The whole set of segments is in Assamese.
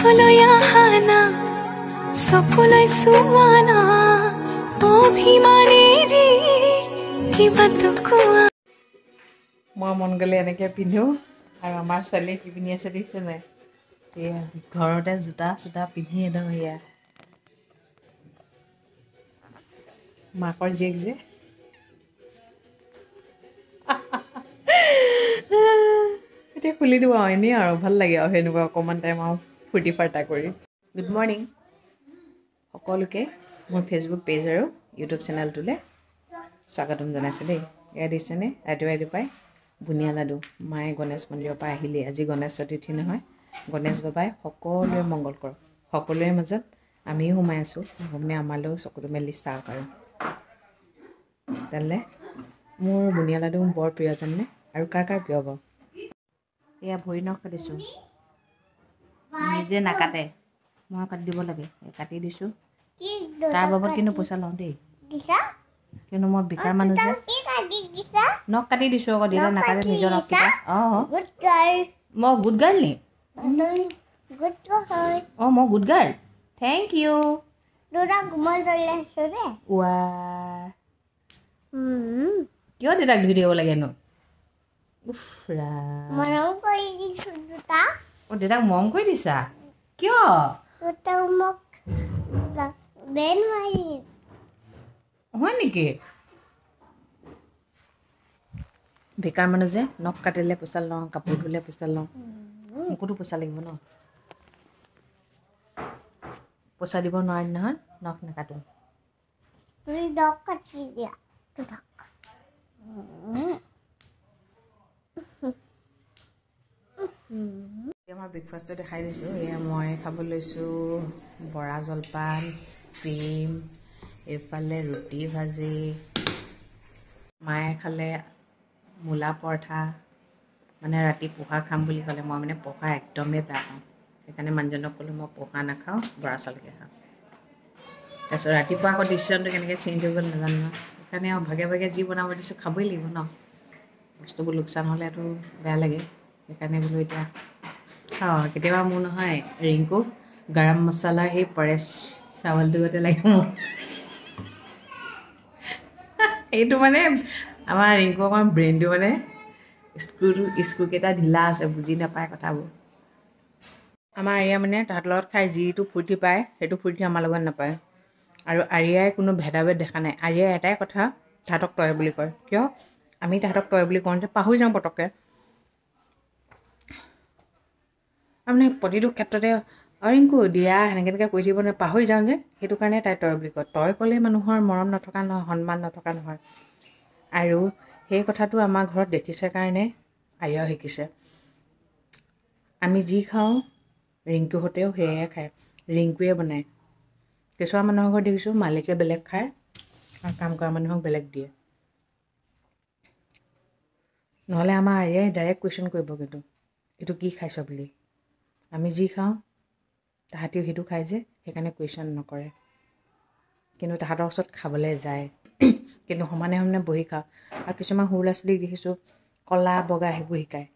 কাষলৈ আহানা চকুলৈ চুৱানা অভিমানেৰে কিবাটো কোৱা মই মন গ'লে এনেকৈ পিন্ধো আৰু আমাৰ ছোৱালীয়ে কি পিন্ধি আছে দেখিছোঁ নাই এয়া ঘৰতে জোতা চোতা পিন্ধি একদম এয়া মাকৰ জীয়েক যে এতিয়া খুলি দিওঁ আৰু এনেই আৰু ভাল লাগে আৰু সেনেকুৱা অকণমান টাইম আৰু ফূৰ্তি ফাৰ্তা কৰি গুড মৰ্ণিং সকলোকে মোৰ ফেচবুক পেজ আৰু ইউটিউব চেনেলটোলৈ স্বাগতম জনাইছোঁ দেই এয়া দিছেনে ৰাতিপুৱাই বুনিয়া লাডু মায়ে গণেশ মন্দিৰৰ পৰা আহিলেই আজি গণেশ চতুৰ্থী নহয় গণেশ বাবাই সকলোৰে মংগল কৰক সকলোৰে মাজত আমিও সোমাই আছোঁ ভগৱানে আমালৈও চকুটো মেলি চাওক আৰু তেতিয়াহ'লে মোৰ বুনিয়া লাডু বৰ প্ৰিয় জানেনে আৰু কাৰ প্ৰিয় বাৰু এয়া ভৰি নখ কাটিছোঁ নিজে নাকাটে মই কাটি দিব লাগে কাটি দিছোঁ তাৰ বাবদ কিন্তু পইচা লওঁ দেই কিন্তু মই বেকাৰ মানুহ যে নখ কাটি দিছোঁ আকৌ দেউতাই নাকাটে নিজৰ নখকেইটা অঁ মই গুড গাৰ্ল নি অঁ মই গুড গাৰ্ল থেংক ইউ কিয় দেউতাক ধুই দিব লাগেনো অঁ দেউতাক মৰম কৰি দিছা কিয় হয় নেকি বেকাৰ মানুহ যে নখ কাটিলে পইচা লওঁ কাপোৰ ধুলে পইচা লওঁ মোকোতো পইচা লাগিব ন পইচা দিব নোৱাৰি নহয় নখ নাকাটো মই ব্ৰেকফাষ্টটো দেখাই দিছোঁ এয়া মই খাব লৈছোঁ বৰা জলপান ক্ৰীম এইফালে ৰুটি ভাজি মায়ে খালে মূলা পৰঠা মানে ৰাতি পোহা খাম বুলি ক'লে মই মানে পোহা একদমেই বেয়া পাওঁ সেইকাৰণে মানুহজনক ক'লোঁ মই পোহা নাখাওঁ বৰা চাউলকে খাওঁ তাৰপিছত ৰাতিপুৱা আকৌ ডিচিশ্যনটো কেনেকৈ চেঞ্জ হৈ গ'ল নাজানো ন সেইকাৰণে আৰু ভাগে ভাগে যি বনাব দিছোঁ খাবই লাগিব ন বস্তুবোৰ লোকচান হ'লেতো বেয়া লাগে সেইকাৰণে বোলো এতিয়া খাওঁ কেতিয়াবা মোৰ নহয় ৰিংকু গৰম মছলাৰ সেই পৰেশ চাউলটো গতে লাগে মোক এইটো মানে আমাৰ ৰিংকু অকণ ব্ৰেইনটো মানে স্ক্ৰুকেইটা ঢিলা আছে বুজি নাপায় কথাবোৰ আমাৰ আৰিয়া মানে তাহাঁতৰ লগত খাই যিটো ফূৰ্তি পায় সেইটো ফূৰ্তি আমাৰ লগত নাপায় আৰু আৰিয়াই কোনো ভেদাভেদ দেখা নাই আৰিয়াই এটাই কথা তাহাঁতক তই বুলি কয় কিয় আমি তাহাঁতক তই বুলি কওঁ যে পাহৰি যাওঁ পটককৈ তাৰমানে প্ৰতিটো ক্ষেত্ৰতে ৰিংকু দিয়া সেনেকৈ কৈ থাকিব নহয় পাহৰি যাওঁ যে সেইটো কাৰণে তাই তই বুলি কয় তই ক'লে মানুহৰ মৰম নথকা নহয় সন্মান নথকা নহয় আৰু সেই কথাটো আমাৰ ঘৰত দেখিছে কাৰণে আৰিয়াও শিকিছে আমি যি খাওঁ ৰিংকুহঁতেও সেয়াই খায় ৰিংকুৱে বনায় কিছুমান মানুহৰ ঘৰত দেখিছোঁ মালিকে বেলেগ খায় আৰু কাম কৰা মানুহক বেলেগ দিয়ে নহ'লে আমাৰ আৰিয়াই ডাইৰেক্ট কুৱেশ্যন কৰিব কিন্তু এইটো কি খাইছ বুলি আমি যি খাওঁ তাহাঁতিও সেইটো খায় যে সেইকাৰণে কুৱেশ্যন নকৰে কিন্তু তাহাঁতৰ ওচৰত খাবলৈ যায় কিন্তু সমানে সমানে বহি খাওঁ আৰু কিছুমান সৰু ল'ৰা ছোৱালীক দেখিছোঁ ক'লা বগা সেইবোৰ শিকায়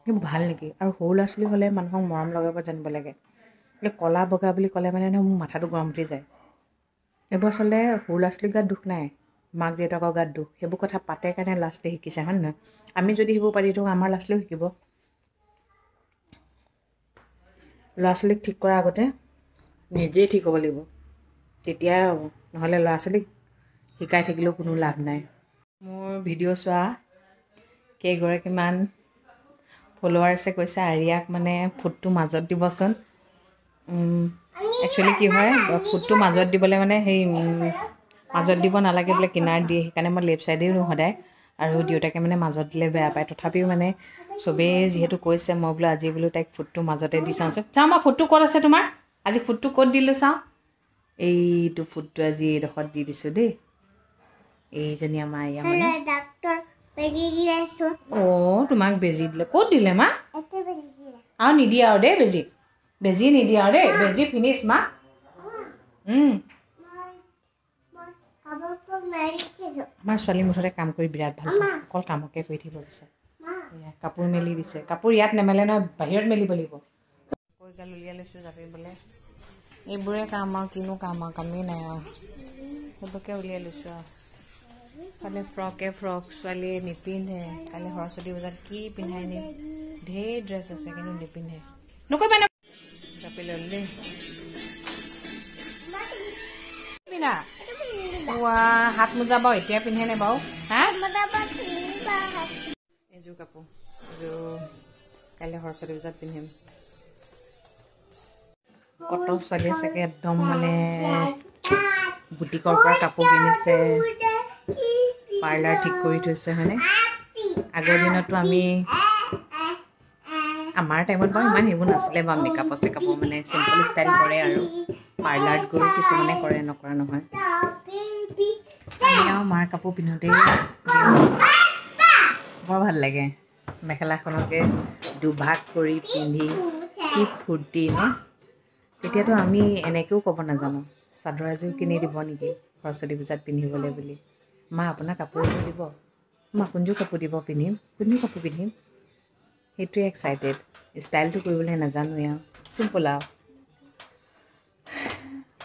সেইবোৰ ভাল নেকি আৰু সৰু ল'ৰা ছোৱালী হ'লে মানুহক মৰম লগাব জানিব লাগে ক'লা বগা বুলি ক'লে মানে মোৰ মাথাটো গৰম উঠি যায় এইবোৰ আচলতে সৰু ল'ৰা ছোৱালীৰ গাত দুখ নাই মাক দেউতাকৰ গাত দুখ সেইবোৰ কথা পাতে কাৰণে ল'ৰা ছোৱালীয়ে শিকিছে হয় নহয় আমি যদি সেইবোৰ পাতি থাকোঁ আমাৰ ল'ৰা ছোৱালীও শিকিব ল'ৰা ছোৱালীক ঠিক কৰাৰ আগতে নিজেই ঠিক হ'ব লাগিব তেতিয়াই হ'ব নহ'লে ল'ৰা ছোৱালীক শিকাই থাকিলেও কোনো লাভ নাই মোৰ ভিডিঅ' চোৱা কেইগৰাকীমান ফলোৱাৰ্ছে কৈছে আৰিয়াক মানে ফুটটো মাজত দিবচোন একচুৱেলি কি হয় ফুটটো মাজত দিবলৈ মানে সেই মাজত দিব নালাগে বোলে কিনাৰত দিয়ে সেইকাৰণে মই লেফ্ট ছাইডেও দিওঁ সদায় আৰু দেউতাকে মানে মাজত দিলে বেয়া পায় তথাপিও মানে চবেই যিহেতু কৈছে মই বোলো আজি বোলো তাইক ফুটটো মাজতে দি চাওঁচোন চাওঁ মই ফুটটো ক'ত আছে তোমাৰ আজি ফুটটো ক'ত দিলোঁ চাওঁ এইটো ফুটটো আজি এইডোখৰত দি দিছোঁ দেই এইজনী আমাৰ আৰিয়া মানে অঁ তোমাক বেজি দিলে ক'ত দিলে মা আৰু নিদিয়ে আৰু দেই বেজি নিদিয়ে আৰু দেই বেজি ফিনিছ মা আমাৰ ছোৱালী মুঠতে কাম কৰি বিৰাট ভাল পায় অকল কামকে কৰি থাকিব বিচাৰে কাপোৰ মেলি দিছে কাপোৰ ইয়াত নেমেলে নহয় বাহিৰত মেলিব লাগিব কাপোৰগাল উলিয়াই লৈছোঁ জাপিবলৈ এইবোৰে কাম আৰু কিনো কামেই নাই আৰু সেইবোৰকে উলিয়াই লৈছোঁ আৰু কালি ফ্ৰক ছোৱালীয়ে নিপিন্ধে কালি সৰস্বতী পূজাত কি পিন্ধাই নিম ঢেৰ ড্ৰেছ আছে কিন্তু নিপিন্ধে নকৰিবা জাপি ল'লো দেই পিন্ধা হাত মোজা বাৰু এতিয়া পিন্ধেনে বাৰু হা এইযোৰ কাপোৰ এইযোৰ কাইলৈ সৰস্বতী পূজাত পিন্ধিম কত ছোৱালীয়ে চাগে একদম মানে বুটিকৰ পৰা কাপোৰ কিনিছে পাৰ্লাৰ ঠিক কৰি থৈছে হয়নে আগৰ দিনতো আমি আমাৰ টাইমত বাৰু ইমান সেইবোৰ নাছিলে বাৰু মেকআপৰ চেকআপৰ মানে চিম্পল ষ্টাইল কৰে আৰু পাৰ্লাৰত গৈ কিছুমানে কৰে নকৰা নহয় আমি আৰু মাৰ কাপোৰ পিন্ধোতেই বৰ ভাল লাগে মেখেলাখনকে দুভাগ কৰি পিন্ধি কি ফূৰ্তি ন এতিয়াতো আমি এনেকৈও ক'ব নাজানো চাদৰ এযোৰ কিনি দিব নেকি সৰস্বতী পূজাত পিন্ধিবলৈ বুলি মা আপোনাৰ কাপোৰ এযোৰ দিব মা কোনযোৰ কাপোৰ দিব পিন্ধিম কোনযোৰ কাপোৰ পিন্ধিম সেইটোৱে এক্সাইটেড ষ্টাইলটো কৰিবলৈ নাজানোৱে আৰু চিম্পল আৰু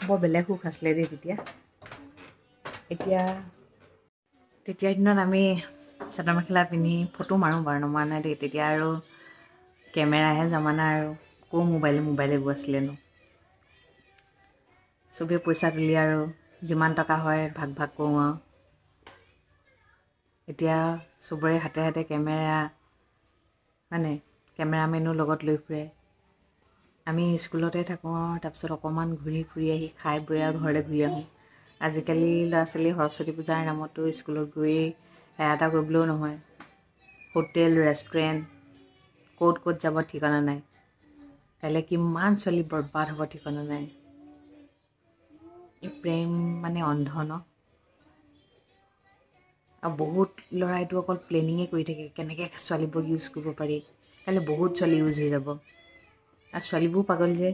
বৰ বেলেগ সুখ আছিলে দেই তেতিয়াৰ দিনত আমি চাদৰ মেখেলা পিন্ধি ফটো মাৰোঁ বাৰু নমৰা নাই দেই তেতিয়া আৰু কেমেৰাহে জমানা আৰু ক'ৰ মোবাইল এইবোৰ আছিলেনো চবেই পইচা তুলি আৰু যিমান টকা হয় ভাগ কৰোঁ আৰু এতিয়া চবৰে হাতে হাতে কেমেৰা মানে কেমেৰামেনো লগত লৈ ফুৰে আমি স্কুলতে থাকোঁ আৰু তাৰপিছত অকণমান ঘূৰি ফুৰি আহি খাই বৈ আৰু ঘৰলৈ ঘূৰি আহোঁ আজিকালি ল'ৰা ছোৱালী সৰস্বতী পূজাৰ নামতো স্কুলত গৈয়ে সেৱা এটা কৰিবলৈও নহয় হোটেল ৰেষ্টুৰেণ্ট ক'ত যাব ঠিকনা নাই কাইলৈ কিমান ছোৱালী বৰবাদ হ'ব ঠিকনা নাই এই প্ৰেম মানে অন্ধ ন আৰু বহুত ল'ৰাইতো অকল প্লেনিঙে কৰি থাকে কেনেকৈ ছোৱালীবোৰক ইউজ কৰিব পাৰি কাইলৈ বহুত ছোৱালী ইউজ হৈ যাব আৰু ছোৱালীবোৰ পাগল যে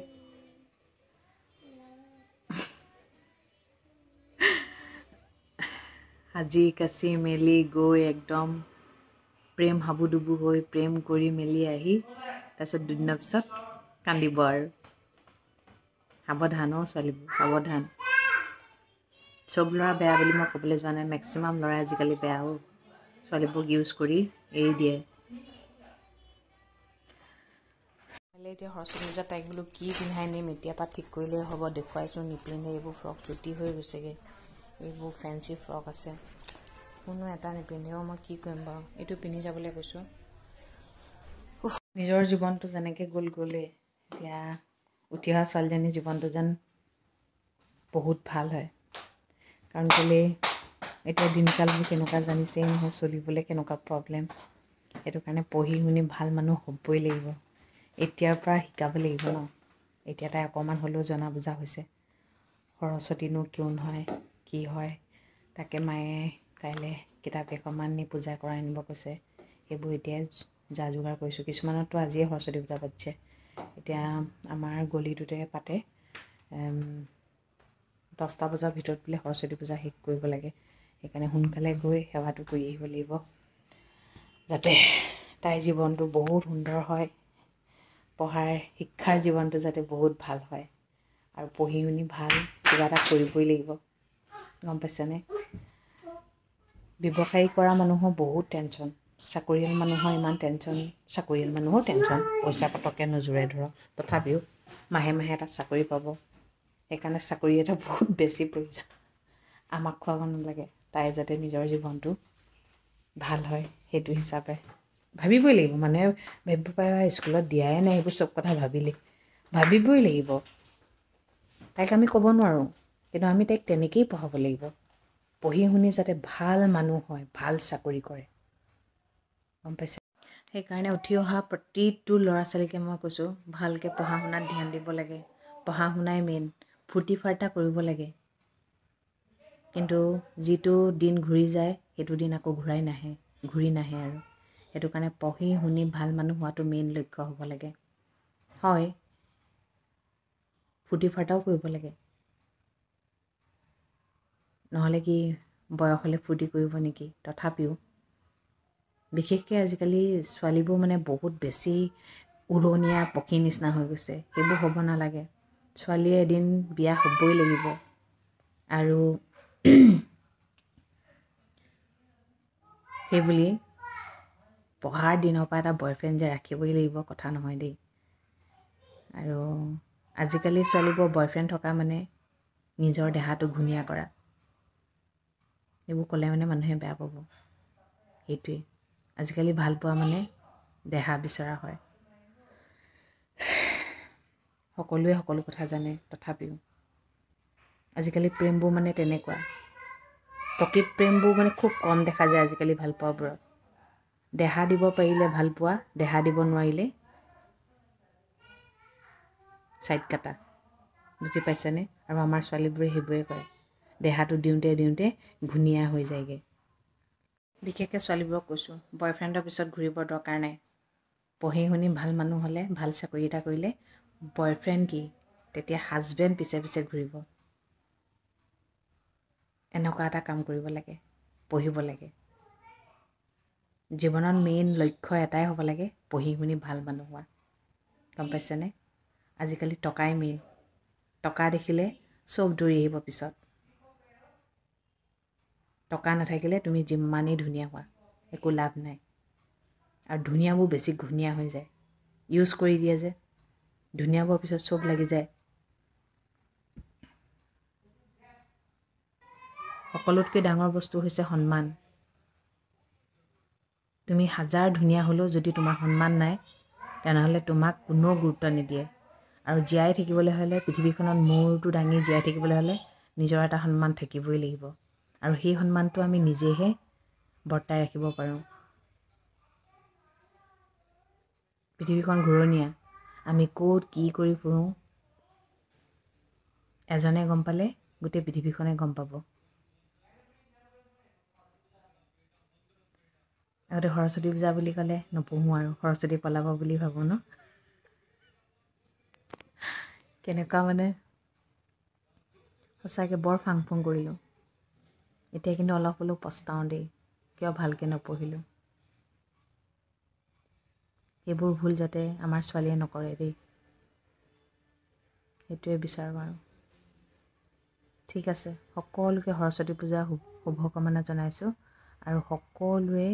সাজি কাচি মেলি গৈ একদম প্ৰেম হাবুডুবু হৈ প্ৰেম কৰি মেলি আহি তাৰপিছত দুদিনৰ পিছত কান্দিব আৰু সাৱধান ছোৱালীবোৰ সাৱধান চব ল'ৰা বেয়া বুলি মই ক'বলৈ যোৱা নাই মেক্সিমাম ল'ৰাই আজিকালি বেয়া ছোৱালীবোৰক ইউজ কৰি এৰি দিয়ে এতিয়া সৰস্বতী পূজা তাইক বোলো কি পিন্ধাই নিম এতিয়াৰ পৰা ঠিক কৰিলে হ'ব দেখুৱাইছোঁ নিপিন্ধে এইবোৰ ফ্ৰক চুটি হৈ গৈছেগৈ এইবোৰ ফেঞ্চি ফ্ৰক আছে কোনো এটা নিপিন্ধেও মই কি কৰিম বাৰু এইটো পিন্ধি যাবলৈ কৈছোঁ নিজৰ জীৱনটো যেনেকৈ গ'লেই এতিয়া উঠি অহা ছোৱালীজনীৰ জীৱনটো যেন বহুত ভাল হয় কাৰণ কেলৈ এতিয়া দিনকালবোৰ কেনেকুৱা জানিছেই নহয় চলিবলৈ কেনেকুৱা প্ৰব্লেম সেইটো কাৰণে পঢ়ি শুনি ভাল মানুহ হ'বই লাগিব এতিয়াৰ পৰা শিকাব লাগিব ন এতিয়া তাই অকণমান হ'লেও জনা বুজা হৈছে সৰস্বতীনো কোন হয় কি হয় তাকে মায়ে কাইলৈ কিতাপ কেইখনমান নি পূজা কৰাই আনিব কৈছে সেইবোৰ এতিয়াই যা যোগাৰ কৰিছোঁ কিছুমানতো আজিয়ে সৰস্বতী পূজা পাতিছে এতিয়া আমাৰ গলিটোতে পাতে 10টা বজাৰ ভিতৰত বোলে সৰস্বতী পূজা শেষ কৰিব লাগে সেইকাৰণে সোনকালে গৈ সেৱাটো কৰি আহিব লাগিব যাতে তাইৰ জীৱনটো বহুত সুন্দৰ হয় পঢ়াৰ শিক্ষাৰ জীৱনটো যাতে বহুত ভাল হয় আৰু পঢ়ি শুনি ভাল কিবা এটা কৰিবই লাগিব গম পাইছেনে ব্যৱসায়ী কৰা মানুহৰ বহুত টেনশ্যন চাকৰিয়াল মানুহৰ ইমান টেনশ্যন চাকৰিয়াল মানুহৰ টেনশ্যন পইচা পটককৈ নোজোৰে ধৰক তথাপিও মাহে মাহে এটা চাকৰি পাব সেইকাৰণে চাকৰি এটা বহুত বেছি প্ৰয়োজন আমাক খুৱাব নালাগে তাই যাতে নিজৰ জীৱনটো ভাল হয় সেইটো হিচাপে ভাবিবই লাগিব মানুহে ভাবিব পাৰে স্কুলত দিয়াই নাই এইবোৰ চব কথা ভাবিবই লাগিব তাইক আমি ক'ব নোৱাৰোঁ কিন্তু আমি তাইক তেনেকৈয়ে পঢ়াব লাগিব পঢ়ি শুনি যাতে ভাল মানুহ হয় ভাল চাকৰি কৰে গম পাইছে সেইকাৰণে উঠি অহা প্ৰতিটো ল'ৰা ছোৱালীকে মই কৈছোঁ ভালকৈ পঢ়া শুনাত ধ্যান দিব লাগে পঢ়া শুনাই মেইন ফূৰ্তি ফাৰ্তা কৰিব লাগে কিন্তু যিটো দিন ঘূৰি যায় সেইটো দিন আকৌ ঘূৰি নাহে আৰু সেইটো কাৰণে পঢ়ি শুনি ভাল মানুহ হোৱাটো মেইন লক্ষ্য হ'ব লাগে হয় ফূৰ্তি ফাৰ্তাও কৰিব লাগে নহ'লে কি বয়স হ'লে ফূৰ্তি কৰিব নেকি তথাপিও বিশেষকৈ আজিকালি ছোৱালীবোৰ মানে বহুত বেছি উৰণীয়া পক্ষীৰ নিচিনা হৈ গৈছে। সেইবোৰ হ'ব নালাগে। ছোৱালীয়ে এদিন বিয়া হ'বই লাগিব। আৰু সেইবুলি পঢ়াৰ দিনৰ পৰা এটা বয়ফ্ৰেণ্ড যে ৰাখিবই লাগিব কথা নহয় দেই। আৰু আজিকালি ছোৱালীবোৰ বয়ফ্ৰেণ্ড থকা মানে নিজৰ দেহাটো ঘূণীয়া কৰা। এইবোৰ ক'লে মানে মানুহে বেয়া পাব। সেইটোৱেই আজিকালি ভাল পোৱা মানে দেহা বিচৰা হয়। সকলোৱে সকলো কথা জানে, তথাপিও আজিকালি প্ৰেমবোৰ মানে তেনেকুৱা। প্ৰকৃত প্ৰেমবোৰ মানে খুব কম দেখা যায় আজিকালি ভাল পোৱাবোৰত। দেহা দিব পাৰিলে ভাল পোৱা, দেহা দিব নোৱাৰিলে ছাইড কাটা। বুজি পাইছেনে? আৰু আমাৰ ছোৱালীবোৰে সেইবোৰে কৰে। দেহাটো দিওঁতে দিওঁতে ঘূণীয়া হৈ যায়গৈ। বিশেষকৈ ছোৱালীবোৰক কৈছোঁ, বয়ফ্ৰেণ্ডৰ পিছত ঘূৰিবৰ দৰকাৰ নাই। পঢ়ি শুনি ভাল মানুহ হ'লে, ভাল চাকৰি এটা কৰিলে বয়ফ্ৰেণ্ড কি, তেতিয়া হাজবেণ্ড পিছে পিছে ঘূৰিব। এনেকুৱা এটা কাম কৰিব লাগে, পঢ়িব লাগে। জীৱনত মেইন লক্ষ্য এটাই হ'ব লাগে, পঢ়ি শুনি ভাল মানুহ হোৱা। গম পাইছেনে? আজিকালি টকাই মেইন। টকা দেখিলে চব দৌৰি আহিব পিছত। টকা নাথাকিলে তুমি যিমানেই ধুনীয়া হোৱা একো লাভ নাই। আৰু ধুনীয়াবোৰ বেছি ঘূণীয়া হৈ যায়। ইউজ কৰি দিয়ে যে, ধুনীয়াবোৰৰ পিছত চব লাগি যায়। সকলোতকৈ ডাঙৰ বস্তু হৈছে সন্মান। তুমি হাজাৰ ধুনীয়া হ'লেও যদি তোমাৰ সন্মান নাই, তেনেহ'লে তোমাক কোনেও গুৰুত্ব নিদিয়ে। আৰু জীয়াই থাকিবলৈ হ'লে, পৃথিৱীখনত মূৰটো দাঙি জীয়াই থাকিবলৈ হ'লে নিজৰ এটা সন্মান থাকিবই লাগিব। আৰু সেই সন্মানটো আমি নিজেহে বৰ্তাই ৰাখিব পাৰোঁ। পৃথিৱীখন ঘূৰণীয়া। আমি ক'ত কি কৰি ফুৰোঁ এজনে গম পালে গোটেই পৃথিৱীখনে গম পাব। আগতে সৰস্বতী পূজা বুলি ক'লে নপঢ়োঁ আৰু সৰস্বতী পলাব বুলি ভাবোঁ ন। কেনেকুৱা মানে সঁচাকৈ বৰ ফাং ফুং কৰিলোঁ। এতিয়া কিন্তু অলপ হ'লেও পস্তাওঁ দেই, কিয় ভালকৈ নপঢ়িলোঁ। সেইবোৰ ভুল যাতে আমাৰ ছোৱালীয়ে নকৰে দেই, সেইটোৱে বিচাৰোঁ আৰু। ঠিক আছে, সকলোকে সৰস্বতী পূজাৰ শুভকামনা জনাইছোঁ। আৰু সকলোৱে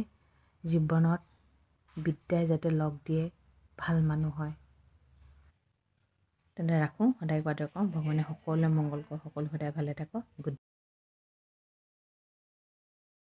জীৱনত বিদ্যাই যাতে লগ দিয়ে, ভাল মানুহ হয়। তেন্তে ৰাখোঁ, সদায় কোৱাদৰে কওঁ, ভগৱানে সকলোৱে মংগল কৰক, সকলো সদায় ভালে থাকক। গুড